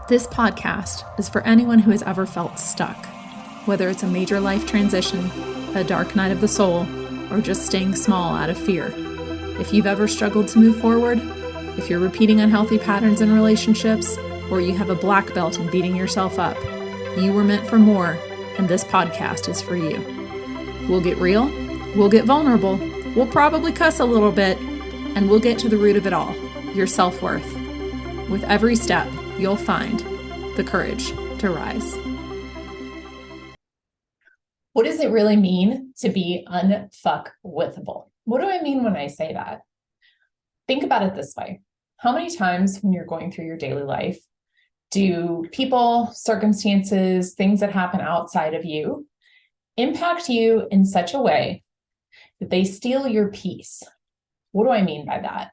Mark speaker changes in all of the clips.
Speaker 1: This podcast is for anyone who has ever felt stuck, whether it's a major life transition, a dark night of the soul, or just staying small out of fear. If you've ever struggled to move forward, if you're repeating unhealthy patterns in relationships, or you have a black belt in beating yourself up, you were meant for more, and this podcast is for you. We'll get real, we'll get vulnerable, we'll probably cuss a little bit, and we'll get to the root of it all, your self-worth. With every step, you'll find the courage to rise.
Speaker 2: What does it really mean to be unfuckwithable? What do I mean when I say that? Think about it this way. How many times when you're going through your daily life do people, circumstances, things that happen outside of you impact you in such a way that they steal your peace? What do I mean by that?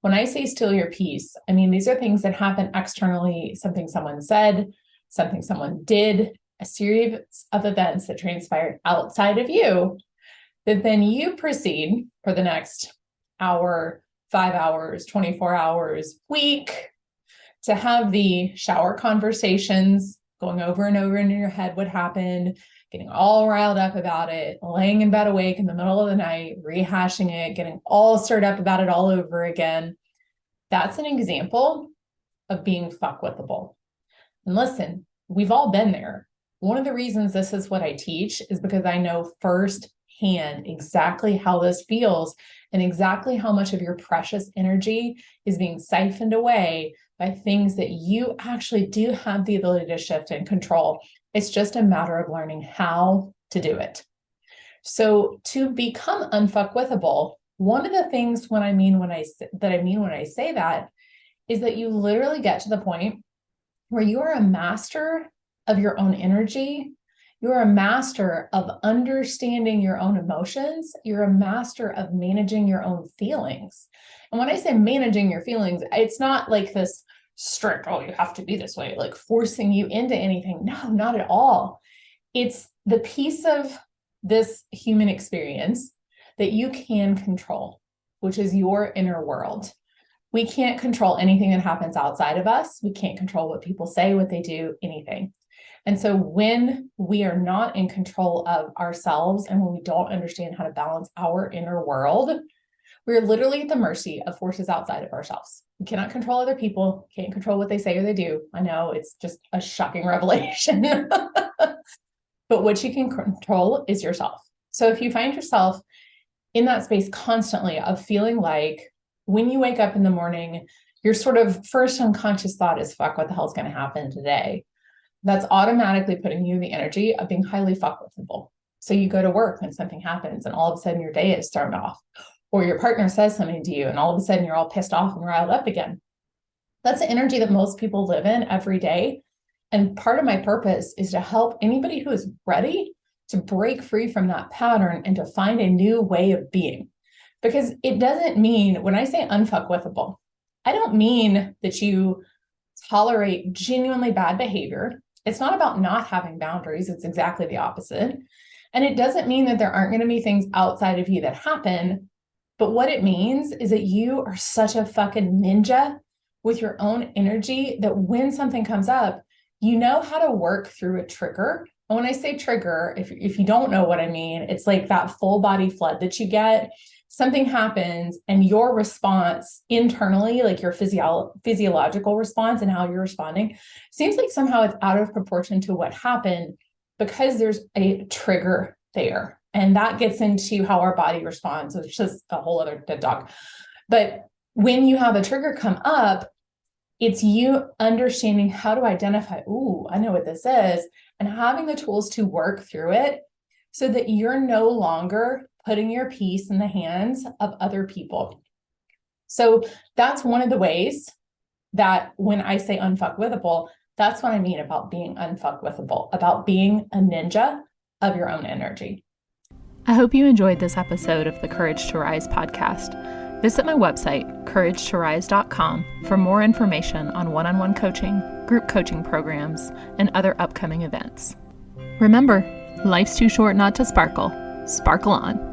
Speaker 2: When I say steal your peace, I mean these are things that happen externally, something someone said, something someone did, a series of events that transpired outside of you, that then you proceed for the next hour, 5 hours, 24 hours, week, to have the shower conversations, going over and over in your head what happened, getting all riled up about it, laying in bed awake in the middle of the night, rehashing it, getting all stirred up about it all over again. That's an example of being fuckwithable. And listen, we've all been there. One of the reasons this is what I teach is because I know firsthand exactly how this feels and exactly how much of your precious energy is being siphoned away by things that you actually do have the ability to shift and control. It's just a matter of learning how to do it. So to become unfuckwithable, one of the things when I say that is that you literally get to the point where you are a master of your own energy. You're a master of understanding your own emotions. You're a master of managing your own feelings. And when I say managing your feelings, it's not like this strict, oh, you have to be this way, like forcing you into anything. No, not at all. It's the piece of this human experience that you can control, which is your inner world. We can't control anything that happens outside of us. We can't control what people say, what they do, anything. And so when we are not in control of ourselves and when we don't understand how to balance our inner world, we're literally at the mercy of forces outside of ourselves. We cannot control other people, can't control what they say or they do. I know it's just a shocking revelation. But what you can control is yourself. So if you find yourself in that space constantly of feeling like when you wake up in the morning, your sort of first unconscious thought is, fuck, what the hell's going to happen today? That's automatically putting you in the energy of being highly fuckwithable. So you go to work and something happens and all of a sudden your day is thrown off. Or your partner says something to you and all of a sudden you're all pissed off and riled up again. That's the energy that most people live in every day. And part of my purpose is to help anybody who is ready to break free from that pattern and to find a new way of being. Because it doesn't mean, when I say unfuckwithable, I don't mean that you tolerate genuinely bad behavior. It's not about not having boundaries. It's exactly the opposite. And it doesn't mean that there aren't going to be things outside of you that happen. But what it means is that you are such a fucking ninja with your own energy that when something comes up, you know how to work through a trigger. And when I say trigger, if you don't know what I mean, it's like that full body flood that you get. Something happens and your response internally, like your physiological response and how you're responding, seems like somehow it's out of proportion to what happened because there's a trigger there. And that gets into how our body responds, which is a whole other TED Talk. But when you have a trigger come up, it's you understanding how to identify, ooh, I know what this is, and having the tools to work through it so that you're no longer putting your peace in the hands of other people. So that's one of the ways that when I say unfuckwithable, that's what I mean about being unfuckwithable, about being a ninja of your own energy.
Speaker 1: I hope you enjoyed this episode of the Courage to Rise podcast. Visit my website, couragetorise.com, for more information on one-on-one coaching, group coaching programs, and other upcoming events. Remember, life's too short not to sparkle. Sparkle on.